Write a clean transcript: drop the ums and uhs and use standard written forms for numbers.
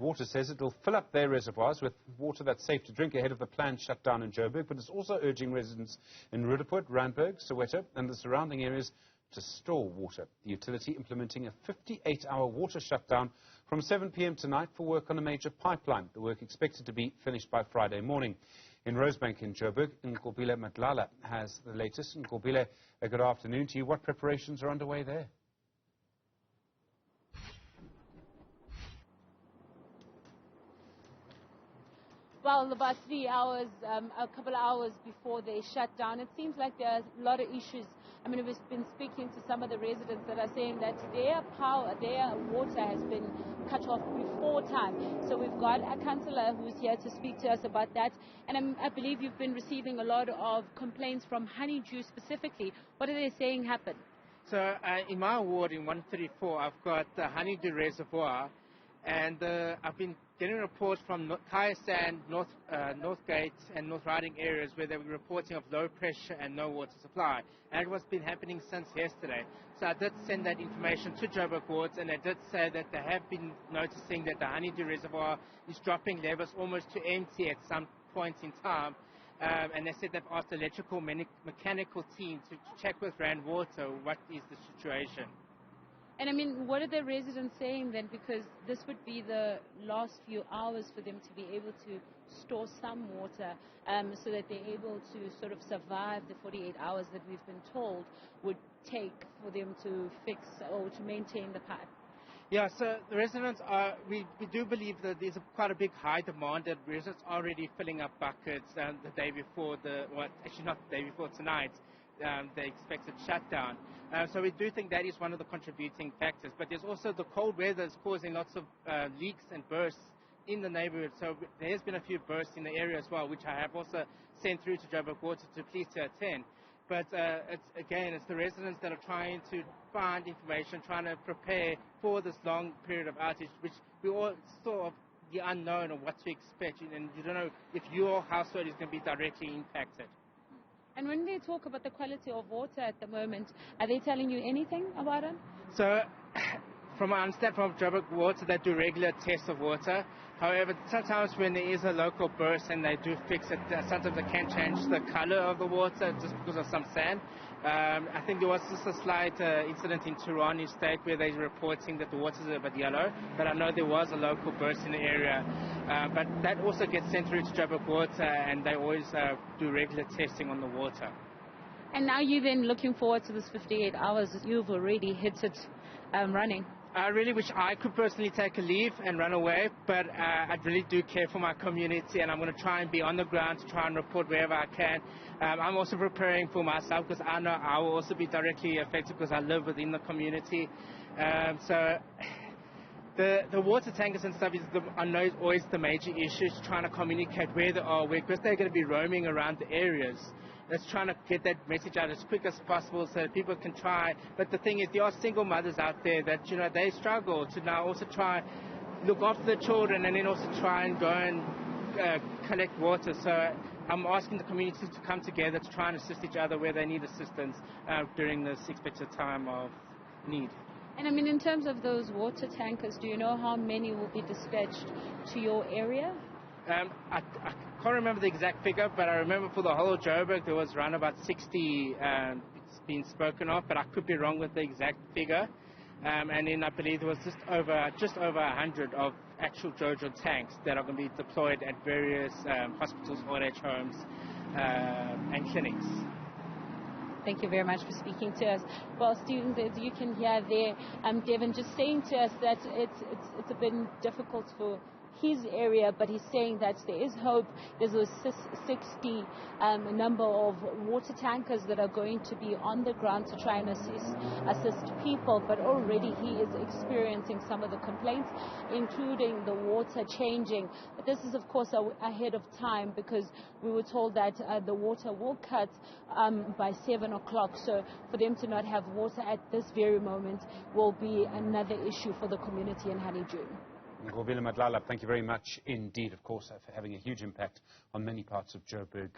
Water says it will fill up their reservoirs with water that's safe to drink ahead of the planned shutdown in Joburg, but it's also urging residents in Roodepoort, Randburg, Soweto and the surrounding areas to store water. The utility implementing a 58-hour water shutdown from 7 p.m. tonight for work on a major pipeline. The work expected to be finished by Friday morning. In Rosebank in Joburg, Nqobile Madlala has the latest. Nqobile, good afternoon to you. What preparations are underway there? Well, about 3 hours, a couple of hours before they shut down, it seems like there are a lot of issues. I mean, we've been speaking to some of the residents that are saying that their power, their water has been cut off before time. So we've got a councillor who's here to speak to us about that. And I believe you've been receiving a lot of complaints from Honeydew specifically. What are they saying happened? So in my ward in 134, I've got the Honeydew Reservoir. And I've been getting reports from Kya Sands, Northgate and North Riding areas where they were reporting of low pressure and no water supply. And it was been happening since yesterday. So I did send that information to Joburg wards, and they did say that they have been noticing that the Honeydew Reservoir is dropping levels almost to empty at some point in time. And they said they've asked the electrical mechanical team to check with Rand Water what is the situation. And I mean, what are the residents saying then? Because this would be the last few hours for them to be able to store some water so that they're able to sort of survive the 48 hours that we've been told would take for them to fix or to maintain the pipe. Yeah, so the residents are, we do believe that there's quite a big high demand, that residents are already filling up buckets the day before actually not the day before tonight. The expected shutdown. So we do think that is one of the contributing factors. But there's also the cold weather is causing lots of leaks and bursts in the neighborhood. So there has been a few bursts in the area as well, which I have also sent through to Joburg Water to please to attend. But it's the residents that are trying to find information, trying to prepare for this long period of outage, which we all sort of the unknown of what to expect, and you don't know if your household is going to be directly impacted. And when they talk about the quality of water at the moment, are they telling you anything about it? So, from what I understand from Joburg Water, they do regular tests of water. However, sometimes when there is a local burst and they do fix it, sometimes they can change the color of the water just because of some sand. I think there was just a slight incident in Turani State where they're reporting that the water is a bit yellow, but I know there was a local burst in the area. But that also gets sent through to Joburg Water, and they always do regular testing on the water. And now you're then looking forward to this 58 hours. You've already hit it running. I really wish I could personally take a leave and run away, but I really do care for my community, and I'm going to try and be on the ground to try and report wherever I can. I'm also preparing for myself because I know I will also be directly affected because I live within the community. So the water tankers and stuff I know is always the major issue, is trying to communicate where they are, because they're going to be roaming around the areas. Let's try to get that message out as quick as possible so that people can try. But the thing is, there are single mothers out there that, they struggle to now also try look after the children and then also try and go and collect water. So I'm asking the community to come together to try and assist each other where they need assistance during this expected time of need. And I mean, in terms of those water tankers, do you know how many will be dispatched to your area? I can't remember the exact figure, but I remember for the whole of Joburg there was around about 60 it's been spoken of, but I could be wrong with the exact figure. And then I believe there was just over 100 of actual Jojo tanks that are going to be deployed at various hospitals, old age homes, and clinics. Thank you very much for speaking to us. Well, Stephen, as you can hear there, Devin just saying to us that it's been difficult for his area, but he's saying that there is hope. There's a 60 number of water tankers that are going to be on the ground to try and assist people, but already he is experiencing some of the complaints, including the water changing. But this is, of course, ahead of time, because we were told that the water will cut by 7 o'clock. So for them to not have water at this very moment will be another issue for the community in Honeydew. Nqobile Madlala, thank you very much indeed, of course, for having a huge impact on many parts of Joburg.